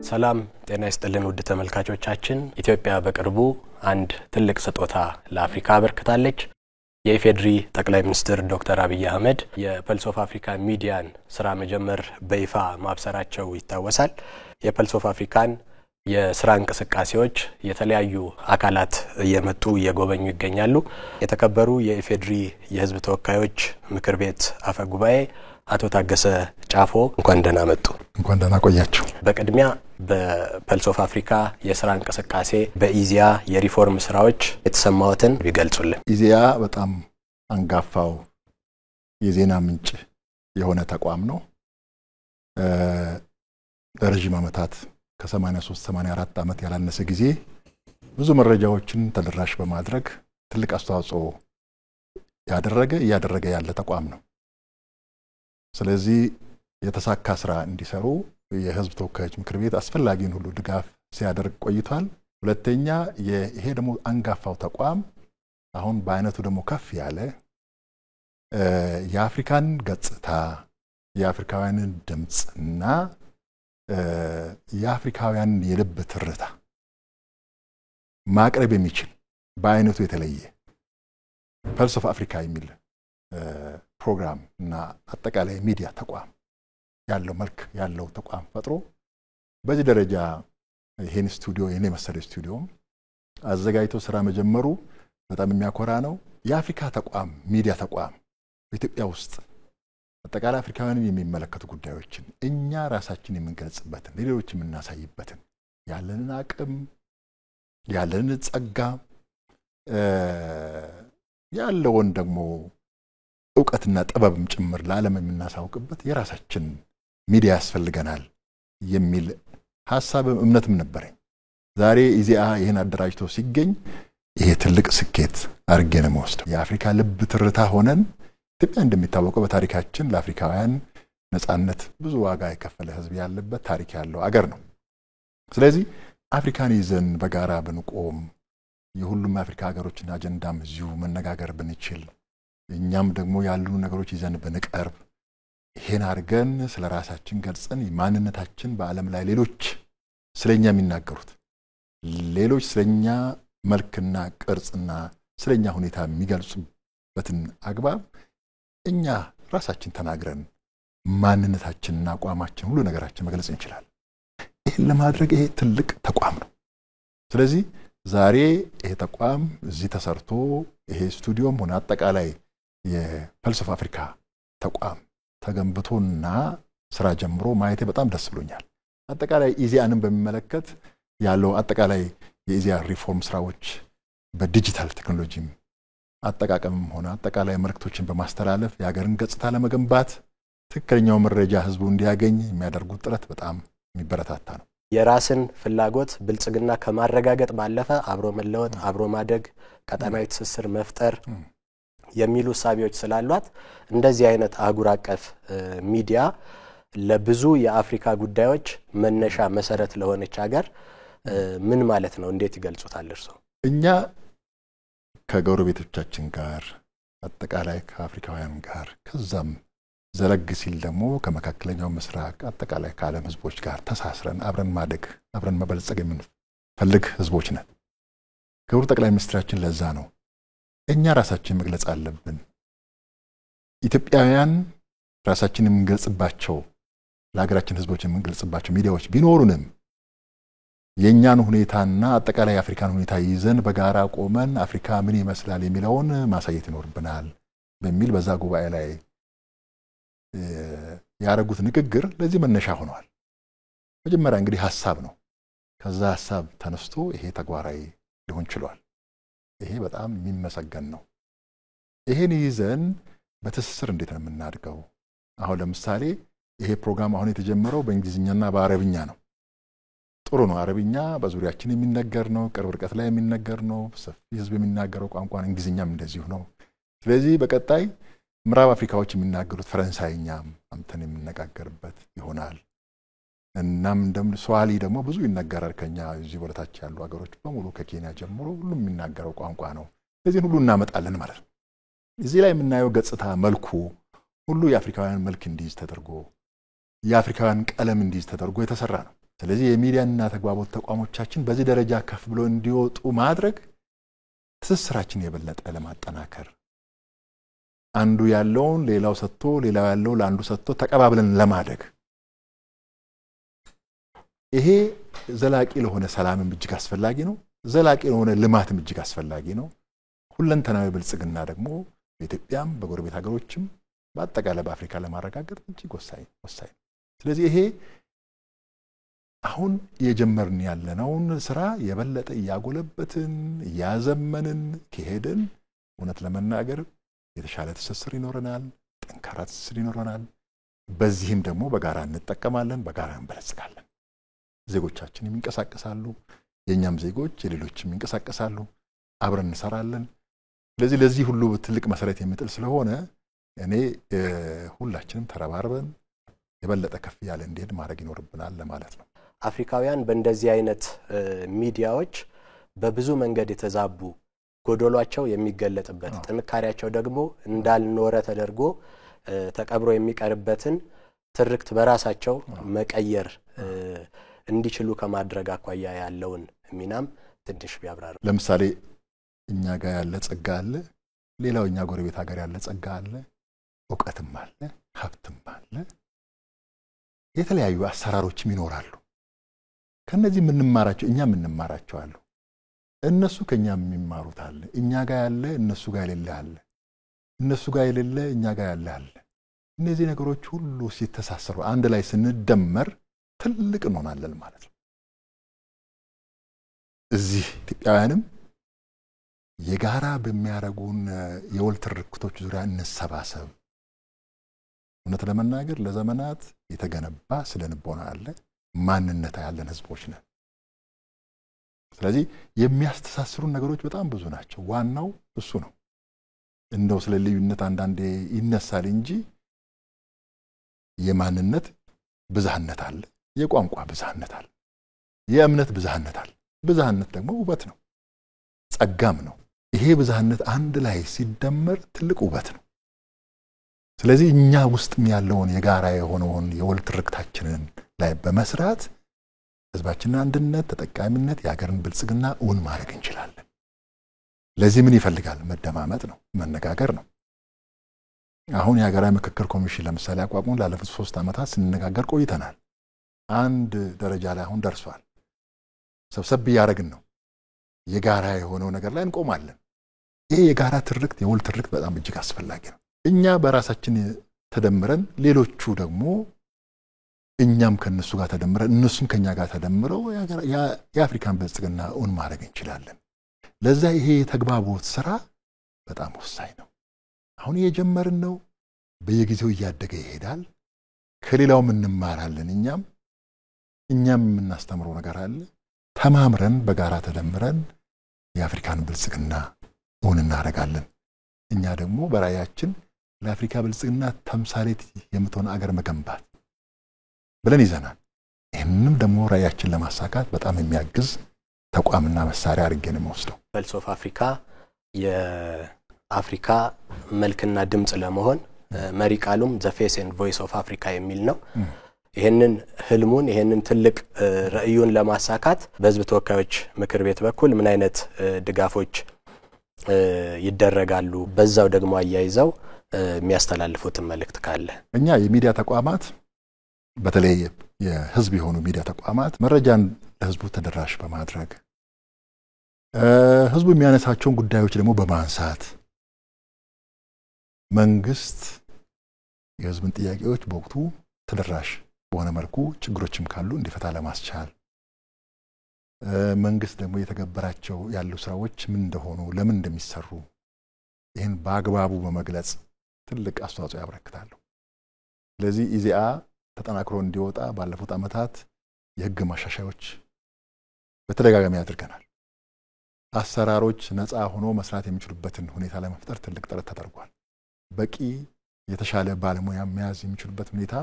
ሰላም ጤና ይስጥልን ውድ ተመልካቾቻችን ኢትዮጵያ በቅርቡ አንድ ትልቅ ስጦታ ለአፍሪካ አበርክታለች። የኢፌድሪ ጠቅላይ ሚኒስትር ዶክተር አብይ አህመድ የፐልስ ኦፍ አፍሪካ ሚዲያን ስራ መጀመር በይፋ ማብሰራቸው ይታወሳል። የፐልስ ኦፍ አፍሪካን የስራ እንቅስቃሴዎች የተለያዩ አካላት እየመጡ እየጎበኙ ይገኛሉ። የተከበሩ የኢፌድሪ የህዝብ ተወካዮች ምክር ቤት አፈ ጉባኤ አቶ ታገሰ ጫፎ እንኳን ደህና መጡ። እንኳን ደህና ቆያችሁ። በቅድሚያ በፐልስ ኦፍ አፍሪካ የስራ እንቅስቃሴ በኢዚያ የሪፎርም ስራዎች የተሰማዎትን ቢገልጹልን። ኢዚያ በጣም አንጋፋው የዜና ምንጭ የሆነ ተቋም ነው። ለረጅም ዓመታት ከ83-84 ዓመት ያላነሰ ጊዜ ብዙ መረጃዎችን ተደራሽ በማድረግ ትልቅ አስተዋጽኦ ያደረገ ያለ ተቋም ነው። ስለዚህ የተሳካ ስራ እንዲሰሩ የህዝብ ተወካዮች ምክር ቤት አስፈላጊውን ሁሉ ድጋፍ ሲያደርግ ቆይቷል። ሁለተኛ ይሄ ደግሞ አንጋፋው ተቋም አሁን በአይነቱ ደግሞ ከፍ ያለ የአፍሪካን ገጽታ የአፍሪካውያንን ድምጽና የአፍሪካውያን የልብ ትርታ ማቅረብ የሚችል በአይነቱ የተለየ ፐልስ ኦፍ አፍሪካ የሚል ፕሮግራም እና አጠቃላይ ሚዲያ ተቋም ያለው መልክ ያለው ተቋም ፈጥሮ በዚህ ደረጃ ይሄን ስቱዲዮ የኔ መሰለ ስቱዲዮ አዘጋጅቶ ስራ መጀመሩ በጣም የሚያኮራ ነው። የአፍሪካ ተቋም ሚዲያ ተቋም በኢትዮጵያ ውስጥ አጠቃላይ አፍሪካውያንን የሚመለከቱ ጉዳዮችን እኛ ራሳችን የምንገልጽበትን ለሌሎች የምናሳይበትን ያለንን አቅም ያለንን ጸጋ ያለውን ደግሞ ዕውቀትና ጥበብም ጭምር ለዓለም የምናሳውቅበት የራሳችን ሚዲያ ያስፈልገናል የሚል ሐሳብም እምነትም ነበረኝ። ዛሬ ኢዚያ ይሄን አደራጅቶ ሲገኝ ይሄ ትልቅ ስኬት አድርጌ ነው የምወስደው። የአፍሪካ ልብ ትርታ ሆነን ኢትዮጵያ እንደሚታወቀው በታሪካችን ለአፍሪካውያን ነጻነት ብዙ ዋጋ የከፈለ ህዝብ ያለበት ታሪክ ያለው አገር ነው። ስለዚህ አፍሪካን ይዘን በጋራ ብንቆም የሁሉም አፍሪካ ሀገሮችን አጀንዳም እዚሁ መነጋገር ብንችል እኛም ደግሞ ያሉ ነገሮች ይዘን ብንቀርብ ይሄን አድርገን ስለራሳችን ገልጸን ማንነታችን በዓለም ላይ ሌሎች ስለኛ የሚናገሩት ሌሎች ስለኛ መልክና ቅርጽና ስለኛ ሁኔታ የሚገልጹበትን አግባብ እኛ ራሳችን ተናግረን ማንነታችንና አቋማችን ሁሉ ነገራችን መግለጽ እንችላለን። ይሄን ለማድረግ ይሄ ትልቅ ተቋም ነው። ስለዚህ ዛሬ ይሄ ተቋም እዚህ ተሰርቶ ይሄ ስቱዲዮም ሆነ አጠቃላይ የፐልስ ኦፍ አፍሪካ ተቋም ተገንብቶና ስራ ጀምሮ ማየቴ በጣም ደስ ብሎኛል። አጠቃላይ ኢዚያንን በሚመለከት ያለው አጠቃላይ የኢዚያ ሪፎርም ስራዎች በዲጂታል ቴክኖሎጂም አጠቃቀምም ሆነ አጠቃላይ መልእክቶችን በማስተላለፍ የሀገርን ገጽታ ለመገንባት ትክክለኛው መረጃ ህዝቡ እንዲያገኝ የሚያደርጉት ጥረት በጣም የሚበረታታ ነው። የራስን ፍላጎት ብልጽግና ከማረጋገጥ ባለፈ አብሮ መለወጥ አብሮ ማደግ ቀጣናዊ ትስስር መፍጠር የሚሉ ሳቢዎች ስላሏት እንደዚህ አይነት አህጉር አቀፍ ሚዲያ ለብዙ የአፍሪካ ጉዳዮች መነሻ መሰረት ለሆነች ሀገር ምን ማለት ነው? እንዴት ይገልጹታል እርሶ? እኛ ከጎረቤቶቻችን ጋር አጠቃላይ ከአፍሪካውያን ጋር ከዛም ዘለግ ሲል ደግሞ ከመካከለኛው ምስራቅ አጠቃላይ ከዓለም ህዝቦች ጋር ተሳስረን አብረን ማደግ አብረን መበልጸግ የምንፈልግ ህዝቦች ነን። ክቡር ጠቅላይ ሚኒስትራችን ለዛ ነው እኛ ራሳችን መግለጽ አለብን። ኢትዮጵያውያን ራሳችንን የምንገልጽባቸው ለሀገራችን ህዝቦች የምንገልጽባቸው ሚዲያዎች ቢኖሩንም የኛን ሁኔታና አጠቃላይ አፍሪካን ሁኔታ ይዘን በጋራ ቆመን አፍሪካ ምን ይመስላል የሚለውን ማሳየት ይኖርብናል በሚል በዛ ጉባኤ ላይ ያረጉት ንግግር ለዚህ መነሻ ሆኗል። መጀመሪያ እንግዲህ ሐሳብ ነው። ከዛ ሐሳብ ተነስቶ ይሄ ተግባራዊ ሊሆን ችሏል። ይሄ በጣም የሚመሰገን ነው። ይሄን ይዘን በትስስር እንዴት ነው የምናድገው? አሁን ለምሳሌ ይሄ ፕሮግራም አሁን የተጀመረው በእንግሊዝኛና በአረብኛ ነው። ጥሩ ነው። አረብኛ በዙሪያችን የሚነገር ነው፣ ቅርብ ርቀት ላይ የሚነገር ነው፣ ሰፊ ህዝብ የሚናገረው ቋንቋ ነው። እንግሊዝኛም እንደዚሁ ነው። ስለዚህ በቀጣይ ምዕራብ አፍሪካዎች የሚናገሩት ፈረንሳይኛም አምተን የምንነጋገርበት ይሆናል። እናም እንደም ስዋሂሊ ደግሞ ብዙ ይነገራል ከኛ እዚህ ወለታች ያሉ ሀገሮች በሙሉ ከኬንያ ጀምሮ ሁሉም የሚናገረው ቋንቋ ነው። ስለዚህ ሁሉ እናመጣለን ማለት ነው። እዚህ ላይ የምናየው ገጽታ መልኩ ሁሉ የአፍሪካውያን መልክ እንዲይዝ ተደርጎ የአፍሪካውያን ቀለም እንዲይዝ ተደርጎ የተሰራ ነው። ስለዚህ የሚዲያና ተግባቦት ተቋሞቻችን በዚህ ደረጃ ከፍ ብሎ እንዲወጡ ማድረግ ትስስራችን የበለጠ ለማጠናከር አንዱ ያለውን ሌላው ሰጥቶ ሌላው ያለው ለአንዱ ሰጥቶ ተቀባብለን ለማደግ ይሄ ዘላቂ ለሆነ ሰላምም እጅግ አስፈላጊ ነው። ዘላቂ ለሆነ ልማትም እጅግ አስፈላጊ ነው። ሁለንተናዊ ብልጽግና ደግሞ በኢትዮጵያም በጎረቤት ሀገሮችም በአጠቃላይ በአፍሪካ ለማረጋገጥ እጅግ ወሳኝ ነው። ስለዚህ ይሄ አሁን የጀመርን ያለነውን ስራ የበለጠ ያጎለበትን ያዘመንን ከሄድን እውነት ለመናገር የተሻለ ትስስር ይኖረናል፣ ጠንካራ ትስስር ይኖረናል። በዚህም ደግሞ በጋራ እንጠቀማለን፣ በጋራ እንበለጽጋለን። ዜጎቻችን ይንቀሳቀሳሉ፣ የኛም ዜጎች የሌሎችም ይንቀሳቀሳሉ፣ አብረን እንሰራለን። ስለዚህ ለዚህ ሁሉ ትልቅ መሰረት የሚጥል ስለሆነ እኔ ሁላችንም ተረባርበን የበለጠ ከፍ ያለ እንዲሄድ ማድረግ ይኖርብናል ለማለት ነው። አፍሪካውያን በእንደዚህ አይነት ሚዲያዎች በብዙ መንገድ የተዛቡ ጎዶሏቸው የሚገለጥበት ጥንካሬያቸው ደግሞ እንዳልኖረ ተደርጎ ተቀብሮ የሚቀርበትን ትርክት በራሳቸው መቀየር እንዲችሉ ከማድረግ አኳያ ያለውን ሚናም ትንሽ ቢያብራሩ። ለምሳሌ እኛ ጋር ያለ ጸጋ አለ፣ ሌላው እኛ ጎረቤት ሀገር ያለ ጸጋ አለ፣ ዕውቀትም አለ፣ ሀብትም አለ፣ የተለያዩ አሰራሮችም ይኖራሉ። ከነዚህ የምንማራቸው እኛ የምንማራቸው አሉ፣ እነሱ ከኛ የሚማሩት አለ። እኛ ጋር ያለ እነሱ ጋር የሌለ አለ፣ እነሱ ጋር የሌለ እኛ ጋር ያለ አለ። እነዚህ ነገሮች ሁሉ ሲተሳሰሩ አንድ ላይ ስንደመር ትልቅ እንሆናለን ማለት ነው። እዚህ ኢትዮጵያውያንም የጋራ በሚያረጉን የወል ትርክቶች ዙሪያ እንሰባሰብ። እውነት ለመናገር ለዘመናት የተገነባ ስለንቦና አለ፣ ማንነት ያለን ህዝቦች ነን። ስለዚህ የሚያስተሳስሩን ነገሮች በጣም ብዙ ናቸው። ዋናው እሱ ነው። እንደው ስለ ልዩነት አንዳንዴ ይነሳል እንጂ የማንነት ብዝሃነት አለ፣ የቋንቋ ብዝሃነት አለ፣ የእምነት ብዝሃነት አለ። ብዝሃነት ደግሞ ውበት ነው፣ ጸጋም ነው። ይሄ ብዝሃነት አንድ ላይ ሲደመር ትልቅ ውበት ነው። ስለዚህ እኛ ውስጥም ያለውን የጋራ የሆነውን የወል ትርክታችንን ላይ በመስራት ህዝባችንን አንድነት፣ ተጠቃሚነት፣ የሀገርን ብልጽግና እውን ማድረግ እንችላለን። ለዚህ ምን ይፈልጋል? መደማመጥ ነው፣ መነጋገር ነው። አሁን የሀገራዊ ምክክር ኮሚሽን ለምሳሌ አቋቁመን ላለፉት 3 ዓመታት ስንነጋገር ቆይተናል። አንድ ደረጃ ላይ አሁን ደርሷል። ሰብሰብ ያደረግን ነው። የጋራ የሆነው ነገር ላይ እንቆማለን። ይሄ የጋራ ትርክት የወል ትርክት በጣም እጅግ አስፈላጊ ነው። እኛ በራሳችን ተደምረን ሌሎቹ ደግሞ እኛም ከነሱ ጋር ተደምረን እነሱም ከኛ ጋር ተደምረው የአፍሪካን ብልጽግና እውን ማድረግ እንችላለን። ለዛ ይሄ የተግባቦት ስራ በጣም ወሳኝ ነው። አሁን የጀመርን ነው። በየጊዜው እያደገ ይሄዳል። ከሌላውም እንማራለን። እኛም የምናስተምረው ነገር አለ። ተማምረን በጋራ ተደምረን የአፍሪካን ብልጽግና እውን እናደርጋለን። እኛ ደግሞ በራያችን ለአፍሪካ ብልጽግና ተምሳሌት የምትሆን አገር መገንባት ብለን ይዘናል። ይህንም ደግሞ ራያችን ለማሳካት በጣም የሚያግዝ ተቋምና መሳሪያ አድርጌ ነው የምወስደው። ፐልስ ኦፍ አፍሪካ የአፍሪካ መልክና ድምጽ ለመሆን መሪ ቃሉም ዘ ፌስ ኤንድ ቮይስ ኦፍ አፍሪካ የሚል ነው። ይሄንን ህልሙን ይሄንን ትልቅ ራዕዩን ለማሳካት በህዝብ ተወካዮች ምክር ቤት በኩል ምን አይነት ድጋፎች ይደረጋሉ? በዛው ደግሞ አያይዘው የሚያስተላልፉት መልእክት ካለ። እኛ የሚዲያ ተቋማት በተለይ የህዝብ የሆኑ ሚዲያ ተቋማት መረጃን ለህዝቡ ተደራሽ በማድረግ ህዝቡ የሚያነሳቸውን ጉዳዮች ደግሞ በማንሳት መንግስት የህዝብን ጥያቄዎች በወቅቱ ተደራሽ በሆነ መልኩ ችግሮችም ካሉ እንዲፈታ ለማስቻል መንግስት ደግሞ የተገበራቸው ያሉ ስራዎች ምን እንደሆኑ ለምን እንደሚሰሩ ይህን በአግባቡ በመግለጽ ትልቅ አስተዋጽኦ ያበረክታሉ። ስለዚህ ኢዜአ ተጠናክሮ እንዲወጣ ባለፉት ዓመታት የህግ ማሻሻያዎች በተደጋጋሚ አድርገናል። አሰራሮች ነፃ ሆኖ መስራት የሚችሉበትን ሁኔታ ለመፍጠር ትልቅ ጥረት ተደርጓል። በቂ የተሻለ ባለሙያ መያዝ የሚችሉበት ሁኔታ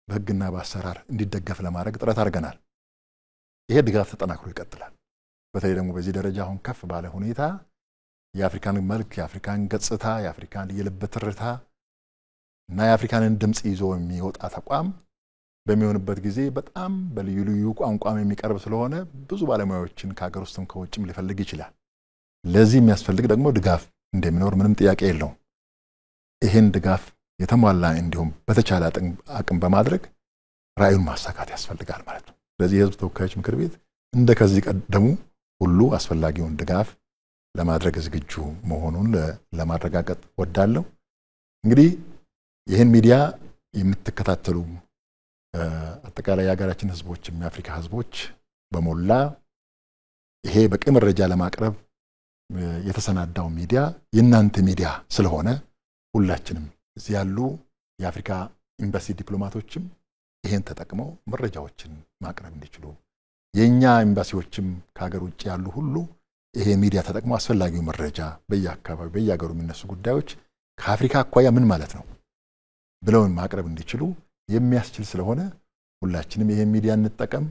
በህግና በአሰራር እንዲደገፍ ለማድረግ ጥረት አድርገናል። ይሄ ድጋፍ ተጠናክሮ ይቀጥላል። በተለይ ደግሞ በዚህ ደረጃ አሁን ከፍ ባለ ሁኔታ የአፍሪካን መልክ፣ የአፍሪካን ገጽታ፣ የአፍሪካን የልብ ትርታ እና የአፍሪካንን ድምጽ ይዞ የሚወጣ ተቋም በሚሆንበት ጊዜ በጣም በልዩ ልዩ ቋንቋም የሚቀርብ ስለሆነ ብዙ ባለሙያዎችን ከሀገር ውስጥም ከውጭም ሊፈልግ ይችላል። ለዚህ የሚያስፈልግ ደግሞ ድጋፍ እንደሚኖር ምንም ጥያቄ የለውም። ይሄን ድጋፍ የተሟላ እንዲሁም በተቻለ አቅም በማድረግ ራዕዩን ማሳካት ያስፈልጋል ማለት ነው። ስለዚህ የህዝብ ተወካዮች ምክር ቤት እንደ ከዚህ ቀደሙ ሁሉ አስፈላጊውን ድጋፍ ለማድረግ ዝግጁ መሆኑን ለማረጋገጥ ወዳለሁ። እንግዲህ ይህን ሚዲያ የምትከታተሉ አጠቃላይ የሀገራችን ህዝቦች፣ የአፍሪካ ህዝቦች በሞላ ይሄ በቂ መረጃ ለማቅረብ የተሰናዳው ሚዲያ የእናንተ ሚዲያ ስለሆነ ሁላችንም እዚህ ያሉ የአፍሪካ ኤምባሲ ዲፕሎማቶችም ይሄን ተጠቅመው መረጃዎችን ማቅረብ እንዲችሉ፣ የኛ ኤምባሲዎችም ከሀገር ውጭ ያሉ ሁሉ ይሄ ሚዲያ ተጠቅመው አስፈላጊው መረጃ በየአካባቢው በየሀገሩ የሚነሱ ጉዳዮች ከአፍሪካ አኳያ ምን ማለት ነው ብለው ማቅረብ እንዲችሉ የሚያስችል ስለሆነ ሁላችንም ይሄን ሚዲያ እንጠቀም።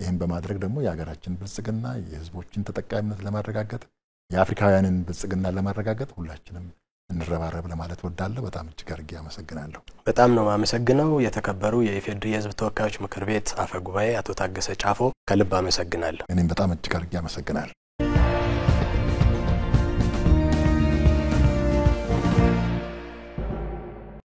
ይሄን በማድረግ ደግሞ የሀገራችን ብልጽግና የህዝቦችን ተጠቃሚነት ለማረጋገጥ የአፍሪካውያንን ብልጽግና ለማረጋገጥ ሁላችንም እንረባረብ ለማለት ወዳለሁ። በጣም እጅግ አድርጌ አመሰግናለሁ። በጣም ነው ማመሰግነው። የተከበሩ የኢፌዴሪ የህዝብ ተወካዮች ምክር ቤት አፈ ጉባኤ አቶ ታገሰ ጫፎ ከልብ አመሰግናለሁ። እኔም በጣም እጅግ አድርጌ አመሰግናለሁ።